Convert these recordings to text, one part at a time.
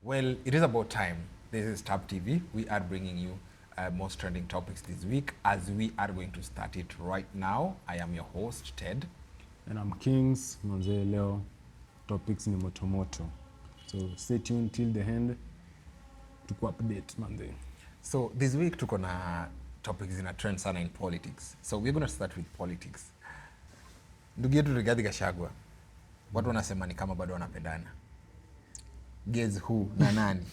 Well, it is about time. This is Tab TV. We are bringing you most trending topics this week as we are going to start it right now. I am your host, Ted. And I'm Kings, manze leo topics ni moto. So stay tuned till the end to update manze. So this week tuko na topics in a trend sana in politics. So we're going to start with politics. Ndugu yetu Rigathi Gachagua. Watu wanasema ni kama bado wanapendana. Guess who na nani?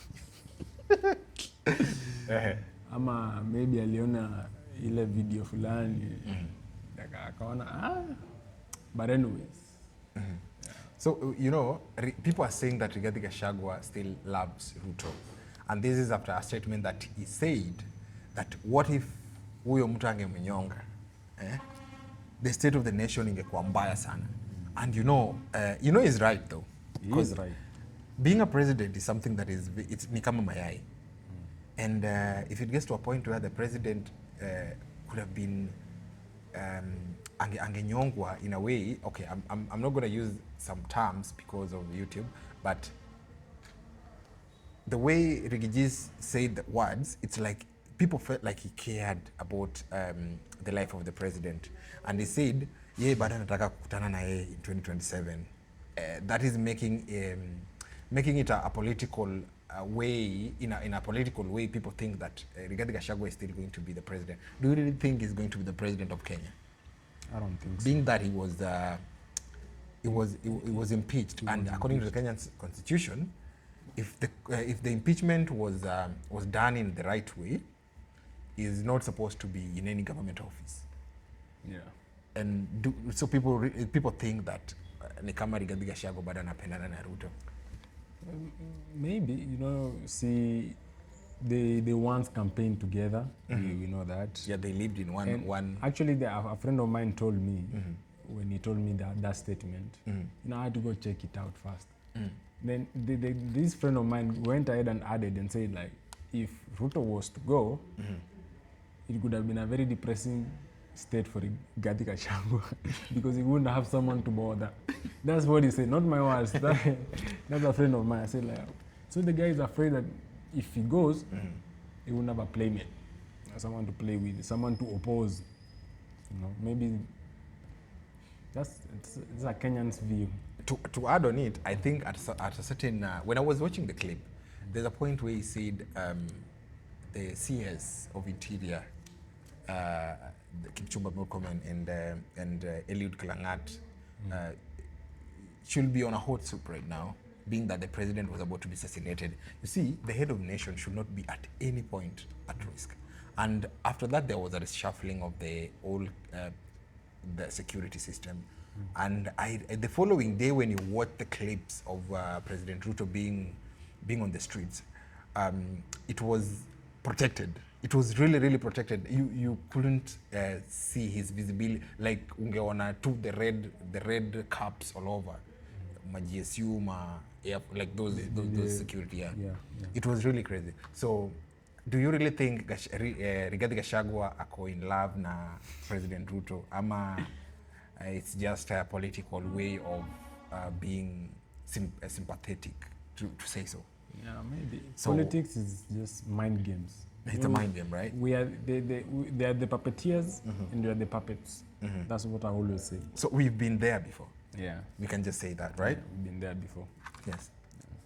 Ama maybe aliona ile video fulani akaona but anyways. Yeah. So you know, people are saying that Rigathi Gachagua still loves Ruto, and this is after a statement that he said that what if huyo mtu angemnyonga, the state of the nation ingekuwa mbaya sana. And you know he's right though. He is right. Being a president is something that it's ni kama mayai. And if it gets to a point where the president could have been angenyongwa in a way, okay, I'm not going to use some terms because of YouTube, but the way Rigijis said the words, it's like people felt like he cared about the life of the president. And he said, yeah, bado nataka kukutana na yeye in 2027. That is making it a political way, in a political way, people think that Rigathi Gachagua is still going to be the president. Do you really think he's going to be the president of Kenya? I don't think so. Being that he was impeached, and according to the Kenyan constitution, if the impeachment was done in the right way, he is not supposed to be in any government office. Yeah. And so people think that ni kama Rigathi Gachagua bado anapendana na Ruto. Maybe, see, they once campaigned together. We know that. Yeah, they lived in one. Actually, a friend of mine told me when he told me that statement. I had to go check it out first. Then this friend of mine went ahead and added and said, like, if Ruto was to go, it could have been a very depressing state for Rigathi Gachagua because he wouldn't have someone to bother. That's what he said, not my words. That's a friend of mine. I said, like, so the guy is afraid that if he goes, he wouldn't have a playmate, someone to play with, someone to oppose. Maybe it's a Kenyan's view. To add on it, I think at a certain when I was watching the clip, there's a point where he said the CS of Interior, Kipchumba Murkomen and Eliud Kalangat should be on a hot soup right now, being that the president was about to be assassinated. You see, the head of nation should not be at any point at risk. And after that, there was a reshuffling of the security system. And the following day, when you watch the clips of President Ruto being on the streets, it was protected. It was really, really protected. You couldn't see his visibility, like ungeona the red caps all over, GSU, like those security. Yeah. It was really crazy. So, do you really think Rigathi Gachagua ako in love na President Ruto, ama it's just a political way of being sympathetic to say so? Yeah, maybe. So, politics is just mind games. It's a mind game, right? They are the puppeteers and we are the puppets. That's what I always say. So we've been there before. Yeah. We can just say that, right? Yeah, we've been there before. Yes. Yeah.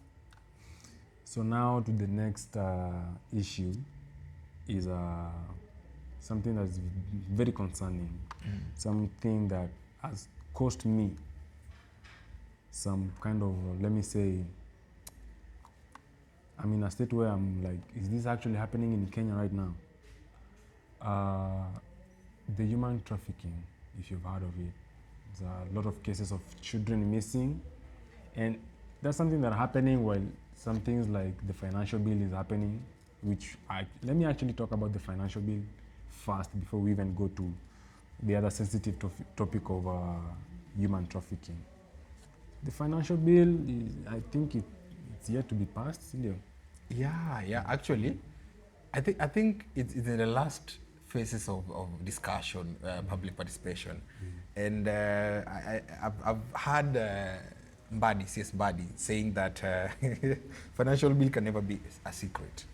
So now to the next issue is something that's very concerning. Something that has cost me some kind of, let me say, I'm in a state where I'm like, is this actually happening in Kenya right now? The human trafficking, if you've heard of it. There's a lot of cases of children missing. And that's something that's happening while some things like the financial bill is happening, let me actually talk about the financial bill first before we even go to the other sensitive topic of human trafficking. The financial bill, I think it's yet to be passed, still. Yeah. Actually, I think it's in the last phases of discussion, public participation, and I've had Mbadi, CS Mbadi, saying that financial bill can never be a secret.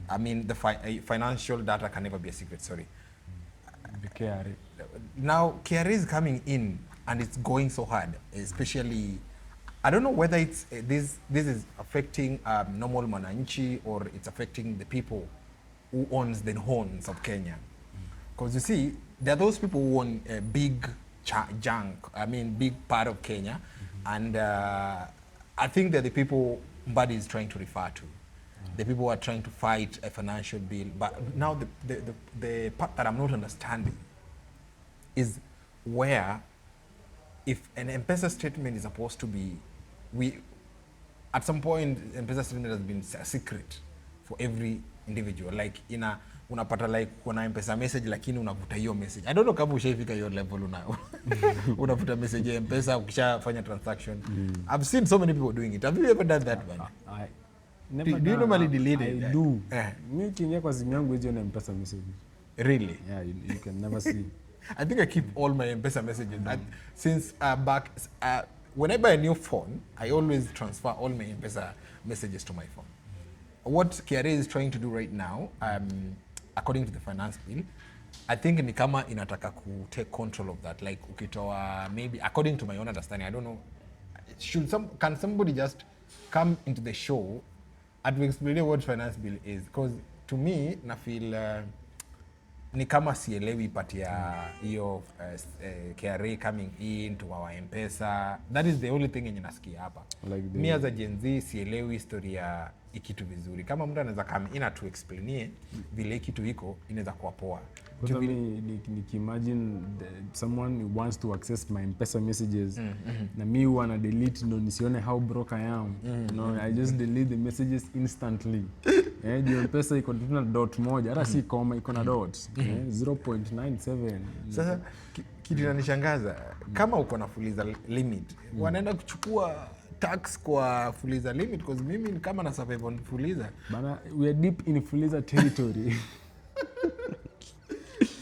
I mean, the financial data can never be a secret, sorry. The KRA. Now, KRA is coming in and it's going so hard, especially, I don't know whether it's this is affecting normal mwananchi or it's affecting the people who owns the horns of Kenya. Because you see, there are those people who own a big big part of Kenya, and I think they're the people Mbadi is trying to refer to. The people who are trying to fight a financial bill. But now the part that I'm not understanding is where, if an M-Pesa statement is supposed to be, at some point M-Pesa statement has been a secret for every individual. Like unapata like kuna M-Pesa message lakini unavuta hiyo message. I don't know kama ushaifika hiyo level unavuta message ya M-Pesa ukishafanya transaction. I've seen so many people doing it. Have you ever done that one? Never do you normally delete it? I do. Mimi ukiingia kwa simu yangu hizo na M-Pesa message. Really? Yeah, you can never see. I think I keep all my M-Pesa messages. Since back, when I buy a new phone, I always transfer all my M-Pesa messages to my phone. What KRA is trying to do right now, according to the finance bill, I think ni kama inataka ku take control of that. Like ukitoa, maybe according to my own understanding, I don't know, can somebody just come into the show and explain what finance bill is? Because to me, na feel ni kama sielewi pati ya hiyo KRA coming in to our M-Pesa. That is the only thing yenye nasikia hapa. Like me as a Gen Z sielewi history ya ikitu vizuri. Kama mtu anaweza come in to explainie vile ikitu iko, inaweza kuwa poa. Imagine someone wants to access my M-Pesa messages na mi wana delete ndo nisione how broke I am. You know, I just delete the messages instantly. Juu M-Pesa iko na dot moja, hata si koma, iko na dot 0.97. Sasa kitu inanishangaza, kama uko na fuliza limit, wanaenda kuchukua tax kwa fuliza limit, because mimi ni kama na survive on fuliza. Bana, we are deep in fuliza territory.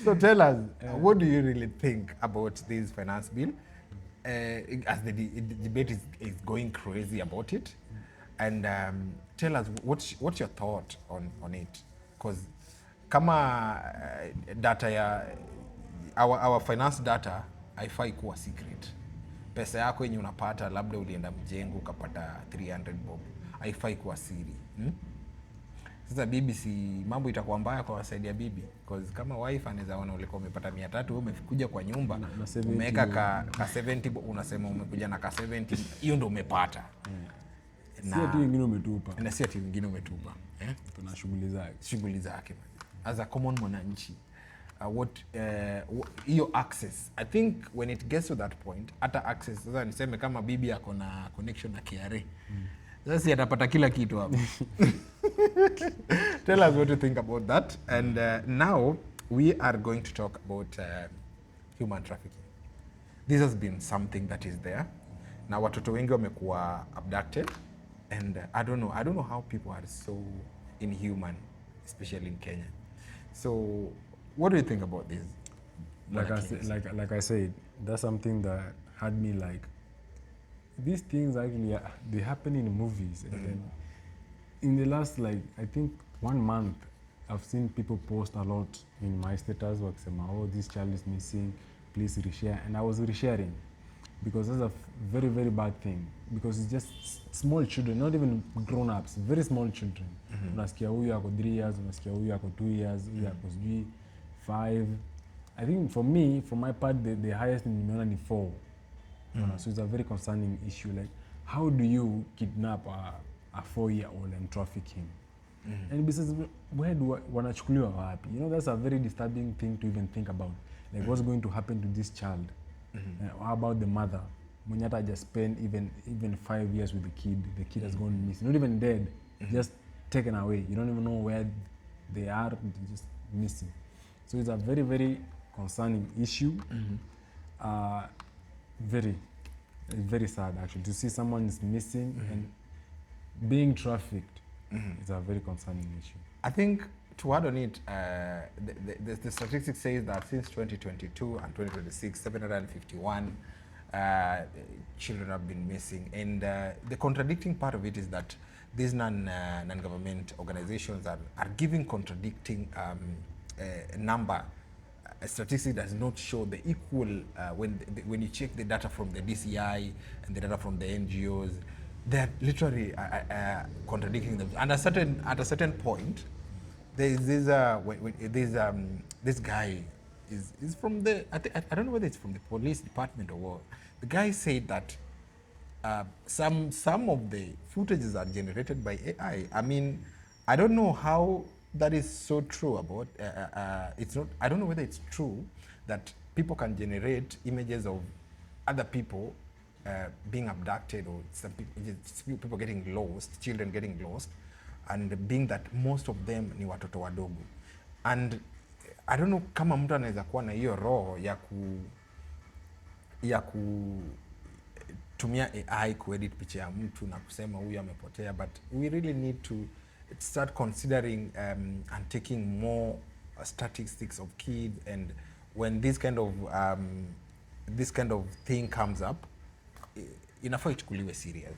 So tell us, what do you really think about this finance bill? As the debate is going crazy about it, and tell us what's your thought on it? Because kama data ya our finance data haifai kuwa secret. Pesa yako yenye unapata, labda ulienda mjengo ukapata 300 bob, haifai kuwa siri. Sasa bibi, si mambo itakuwa mbaya kwa wasaidia bibi, because kama wife anaweza ona ulikuwa umepata 300, wewe umekuja kwa nyumba umeweka ka 70, unasema umekuja na ka 70, hiyo ndio umepata. Na si ati wengine umetupa. Na si ati wengine umetupa. Tuna shughuli zake. As a common mwananchi, hiyo access, I think when it gets to that point, hata access, sasa niseme kama bibi ako na connection na KRA, sasa atapata kila kitu hapo. Tell us what you think about that. And now we are going to talk about human trafficking. This has been something that is there. Na watoto wengi wamekuwa abducted, and I don't know how people are so inhuman, especially in Kenya. So what do you think about this? Like I said, that's something that had me like, these things actually they happen in movies. And then in the last, like, I think 1 month, I've seen people post a lot in my status wakisema, oh, this child is missing, please reshare. And I was resharing because that's a very, very bad thing, because it's just small children, not even grown-ups, very small children. Unasikia huyu ako 3 years, unasikia huyu ako 2 years, huyu ako 5. I think for me, for my part, the highest nimeona ni 4. So it's a very concerning issue. Like, how do you kidnap a 4-year-old and traffic him? And besides, where do wanachukuliwa wapi? You know, that's a very disturbing thing to even think about. Like, what's going to happen to this child? How about the mother? Munyata just spent even 5 years with the kid. The kid has gone missing. Not even dead, just taken away. You don't even know where they are, they're just missing. So it's a very, very concerning issue. Very sad, actually, to see someone is missing and being trafficked. It's a very concerning issue. I think to add on it, the statistics says that since 2022 and 2026, 751 children have been missing. And the contradicting part of it is that these non-government organizations are giving contradicting number. Statistic does not show the equal when you check the data from the DCI and the data from the NGOs, they're literally contradicting them. And at a certain point, there's this guy is from the I don't know whether it's from the police department or what. The guy said that some of the footages are generated by AI. I mean, I don't know how that is so true about. It's not. I don't know whether it's true that people can generate images of other people being abducted, or some people getting lost, children getting lost, and being that most of them ni watoto wadogo. And I don't know kama mtu anaweza kuwa na hiyo roho ya kutumia AI kuedit picha ya mtu na kusema huyu amepotea, but we really need to start considering and taking more statistics of kids, and when this kind of thing comes up, inafaa ichukuliwe serious.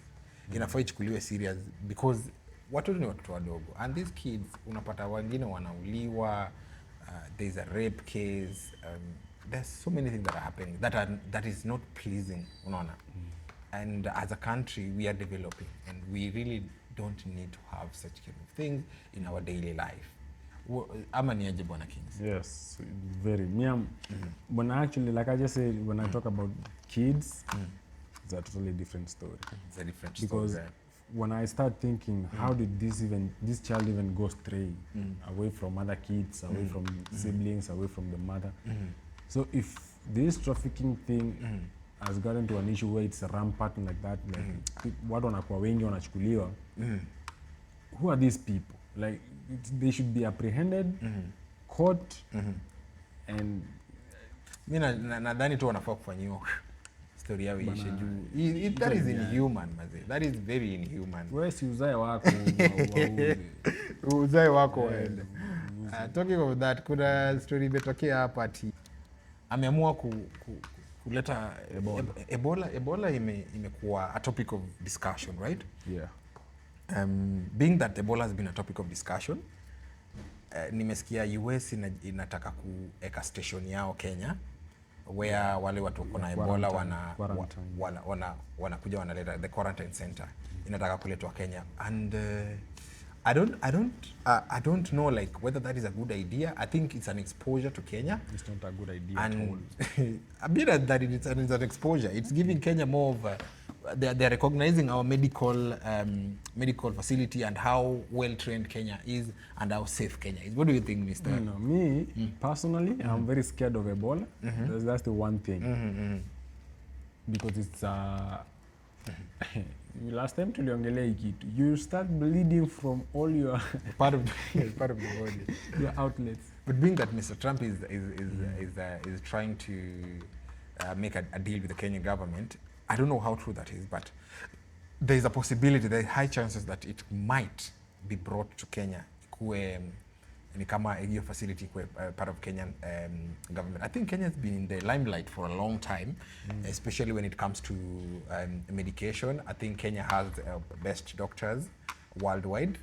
Inafaa ichukuliwe serious because watoto ni watoto wadogo, and these kids unapata wengine wanauliwa, there's a rape case, there's so many things that are happening that is not pleasing, unaona. And as a country we are developing, and we really don't need to have such kind of things in our daily life. Ama ni aje Bwana Kings? Yes, very. When actually, like I just said, when I talk about kids, it's a totally different story. It's a different because story. When I start thinking, how did this child even go stray away from other kids, away from siblings, away from the mother? So if this trafficking thing has gotten to an issue where it's rampant like that, like watu wanakuwa wengi wanachukuliwa, who are these people? Like they should be apprehended, caught, and mimi nadhani tu wanafaa kufanyiwa story yao ishe juu. That is inhuman, maze. That is very inhuman. Wewe si uzae wako uzae wako waende. Talking of that, kuna story imetokea hapa ati ameamua kuleta Ebola imekuwa a topic of discussion, right? Yeah. Being that Ebola has been a topic of discussion, nimesikia US inataka kuweka station yao Kenya, where wale watu kuna Ebola wanakuja wanaleta the quarantine center inataka kuletwa Kenya, and I don't know like whether that is a good idea. I think it's an exposure to Kenya. It's not a good idea and at all. A bit of that it's an exposure. It's giving Kenya more of they're recognizing our medical facility and how well trained Kenya is and how safe Kenya is. What do you think, Mr.? No, me personally, I'm very scared of Ebola. That's the one thing. Because it's last time tuliongelea hiki, you start bleeding from all your part of the body, your outlets. But being that Mr. Trump is trying to make a deal with the Kenyan government, I don't know how true that is, but there is a possibility, there are high chances that it might be brought to Kenya. Ni kama hiyo facility kwa part of Kenyan government. I think Kenya has been in the limelight for a long time, especially when it comes to medication. I think Kenya has the best doctors worldwide,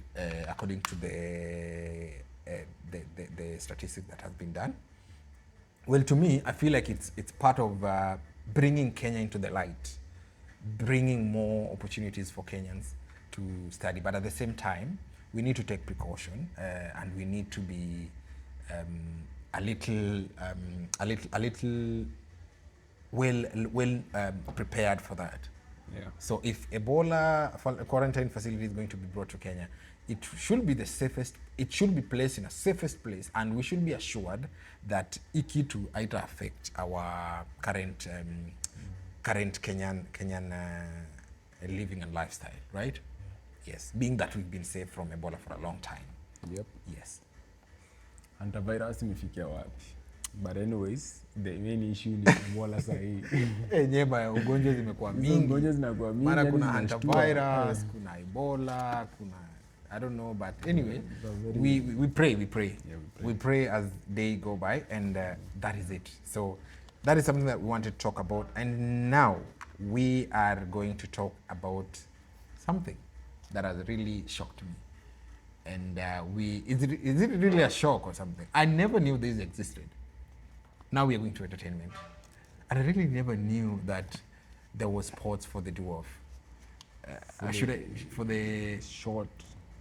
according to the statistics that has been done. Well, to me, I feel like it's part of bringing Kenya into the light, bringing more opportunities for Kenyans to study. But at the same time, we need to take precaution, and we need to be a little well prepared for that. Yeah. So if Ebola quarantine facility is going to be brought to Kenya, it should be the safest. It should be placed in a safest place, and we should be assured that ikitu haita affect our current Kenyan living and lifestyle, right? Yes, being that we've been safe from Ebola for a long time. Yep. Yes. Antivirus imefikia wapi? But anyways, the main issue ni Ebola sahi. Nyeba ugonjwa zimekuwa mingi. Ugonjwa zinakuwa mingi. Mara kuna antivirus, kuna Ebola, kuna I don't know, but anyway, we pray. Yeah, we pray as day go by, and that is it. So that is something that we wanted to talk about. And now we are going to talk about something that has really shocked me. And is it really a shock or something? I never knew this existed. Now we are going to entertainment. And I really never knew that there was sports for the dwarf. For the short.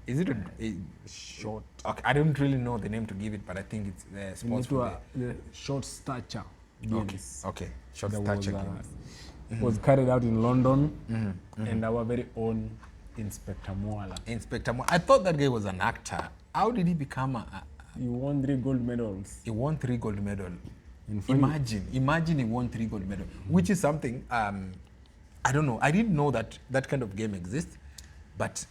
Is it a short? Okay, I don't really know the name to give it, but I think it's the sports for the short stature games. Okay. Short stature games. Was carried out in London, and our very own Inspector Mwala. Inspector Mwala. I thought that guy was an actor. How did he become He won 3 gold medals. He won 3 gold medals. Imagine he won 3 gold medals, which is something, I don't know. I didn't know that that kind of game exists, but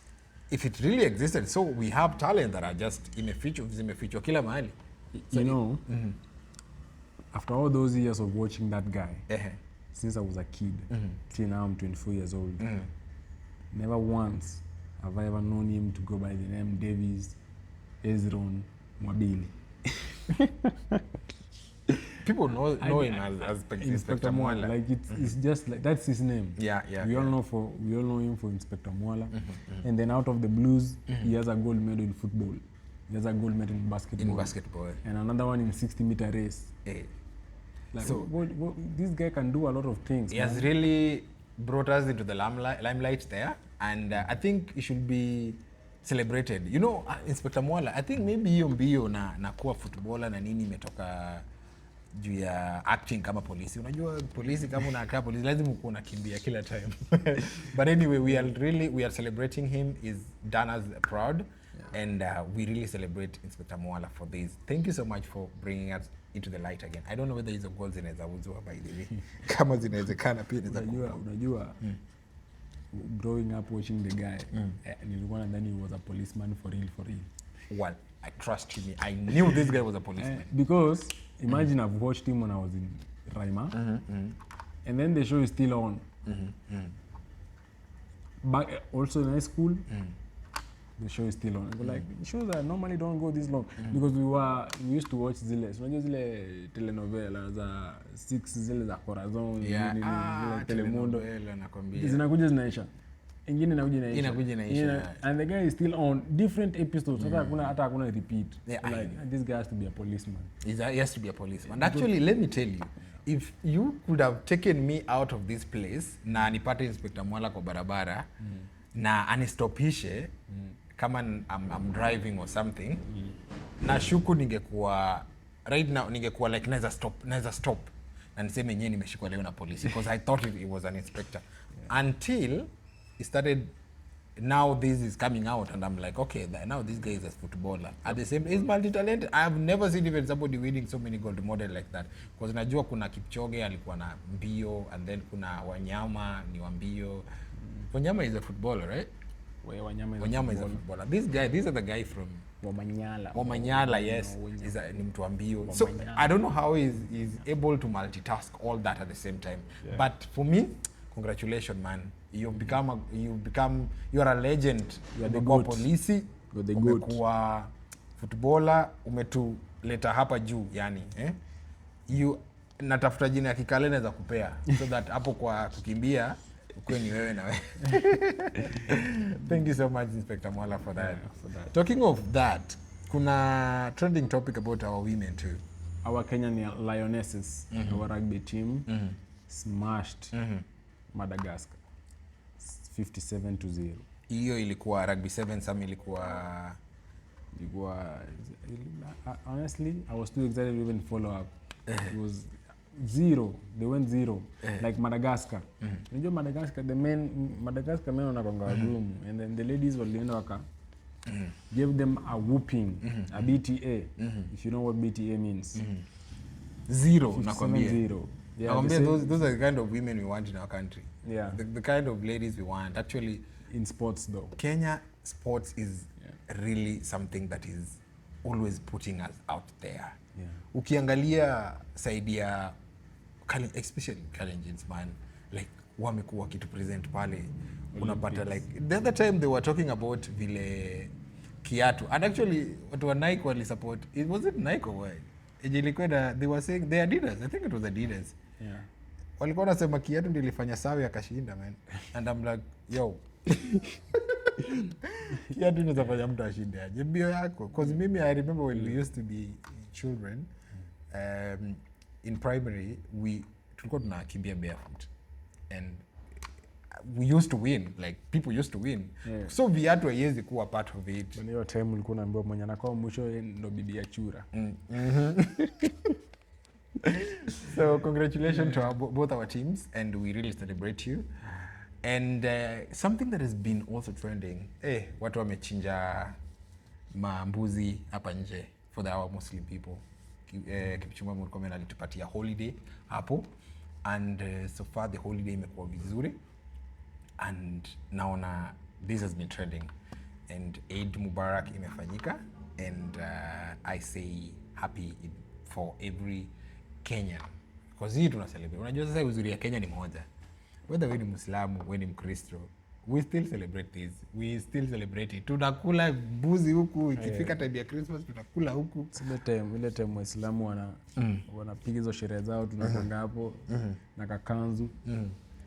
if it really existed, so we have talent that are just imefichwa kila mahali. So you know, after all those years of watching that guy, since I was a kid, till now I'm 24 years old, never once have I ever known him to go by the name Davis Ezron Mwabili. People know him as Inspector Mwala. Like it's just like that's his name. Yeah. We all know him for Inspector Mwala, and then out of the blues, he has a gold medal in football. He has a gold medal in basketball. And another one in 60-meter race. Like, so this guy can do a lot of things. He has really brought us into the limelight there, and I think he should be celebrated. You know, Inspector Mwala, I think maybe hiyo mbio na kuwa footballer na nini imetoka juu ya acting kama polisi. Unajua polisi kama unakaa polisi lazima uko unakimbia kila time. But anyway, we are celebrating him. He's done us proud, and we really celebrate Inspector Mwala for this. Thank you so much for bringing us into the light again. I don't know whether hizo goals zinaweza uzwa by the way. Kama zinawezekana pia inaweza. Unajua growing up watching the guy, nilikuwa nadhani he was a policeman for real. Well, I trust me. I knew this guy was a policeman. Because imagine I've watched him when I was in Raima, and then the show is still on. But also in high school, the show is still on. Like shows that normally don't go this long because we used to watch zile. So zile telenovela za 6 zile za Corazon, zile Telemundo. Zinakuja zinaisha. Ingine inakuja inaisha. And the guy is still on different episodes. Hata hakuna repeat. Like this guy has to be a policeman. He has to be a policeman. And actually, let me tell you, if you could have taken me out of this place na nipate Inspector Mwala kwa barabara na anistopishe kama I'm driving or something, na shuku ningekuwa right now ningekuwa like naweza stop na niseme nyenye nimeshikwa leo na polisi because I thought it was an inspector until it started. Now this is coming out and I'm like, okay, now this guy is a footballer. At the same, he's multi-talented. I have never seen even somebody winning so many gold medal like that. Because najua kuna Kipchoge alikuwa na mbio, and then kuna Wanyama ni wa mbio. Wanyama is a footballer, right? Wanyama is a footballer. These are the guy from Wamanyala, yes. Ni mtu wa mbio. So I don't know how he's able to multitask all that at the same time. Yeah. But for me, congratulations, man. You are a legend. You are the goat. Polisi, umekuwa footballer, umetuleta hapa juu yani, natafuta jina ya Kikale za kupea so that hapo kwa kukimbia ukwe ni wewe na wewe. Thank you so much, Inspector Mwala, for that. Talking of that, kuna trending topic about our women too. Our Kenyan Lionesses, our rugby team, smashed Madagascar 57-0. Hiyo ilikuwa rugby 7, some ilikuwa honestly, I was too excited to even follow up. It was 0. They went 0. Like Madagascar. Unajua Madagascar, Madagascar men wanakonga wagumu, and then the ladies walienda waka gave them a whooping, a BTA. If you know what BTA means. 0 nakwambia. 0. Yeah, those are the kind of women we want in our country. Yeah. The kind of ladies we want. Actually, in sports though. Kenya sports is really something that is always putting us out there. Yeah. Ukiangalia side ya especially Kalenjins, man, like wamekuwa kitu present pale. Unapata like the other time they were talking about vile kiatu, and actually watu wa Nike wali support. It wasn't Nike or what? They were saying they Adidas. I think it was Adidas. Yeah. Walikuwa wanasema kiatu ndio ilifanya Sawi akashinda, man. And I'm like, yo. Kiatu inaweza fanya mtu ashinde aje mbio yako? Because mimi I remember when we used to be children, in primary tulikuwa tunakimbia barefoot and we used to win, like people used to win. Yeah. So viatu haiwezi kuwa part of it. When hiyo time ulikuwa unaambiwa mwenye anakuwa mwisho ndo bibi ya chura. So congratulations to both our teams, and we really celebrate you. And something that has been also trending, watu wamechinja mambuzi hapa nje for our Muslim people. Kipchumba Murkomen alitupatia holiday hapo, and so far the holiday imekuwa vizuri, and naona this has been trending, and Eid Mubarak imefanyika, and I say happy for every Kenyan, because hii tuna celebrate. Unajua sasa uzuri ya Kenya ni moja, whether wewe ni Muislamu, wewe ni Mkristo, we still celebrate this, we still celebrate it. Tunakula mbuzi huku, ikifika time ya Christmas tunakula huku. Ile time Waislamu wanapiga hizo sherehe zao, tunakwenda hapo na kakanzu.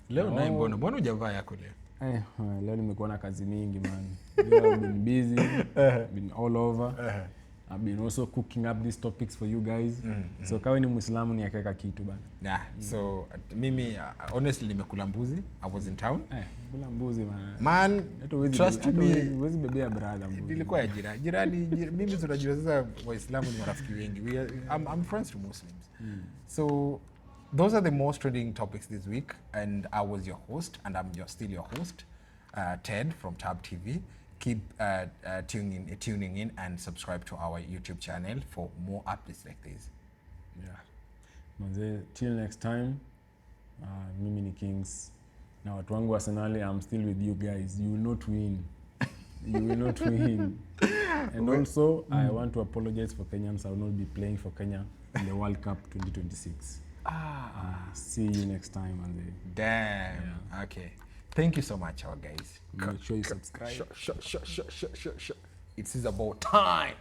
Leo naye mbona hujavaa yako leo? Leo nimekuwa na kazi mingi, man. I've been busy, been all over. I've been also cooking up these topics for you guys. So kawe ni Muislamu ni akeka kitu bana. Yeah. So mimi honestly nimekula mbuzi. I was in town. Kula mbuzi man. Trust me. Huwezi bebea brother mbuzi. Nilikuwa ya jirani. Mimi tunajua sasa Waislamu ni marafiki wengi. I'm friends to Muslims. So those are the most trending topics this week, and I was your host, and I'm still your host, Ted from Tab TV. Keep tuning in and subscribe to our YouTube channel for more updates like this. Yeah. Manze, till next time, mimi ni Kings. Na watu wangu Arsenal, I'm still with you guys. You will not win. You will not win. And also, I want to apologize for Kenyans. I will not be playing for Kenya in the World Cup 2026. See you next time. Damn. Yeah. Okay. Thank you so much, our guys. Make sure you subscribe. Sure. It is about time.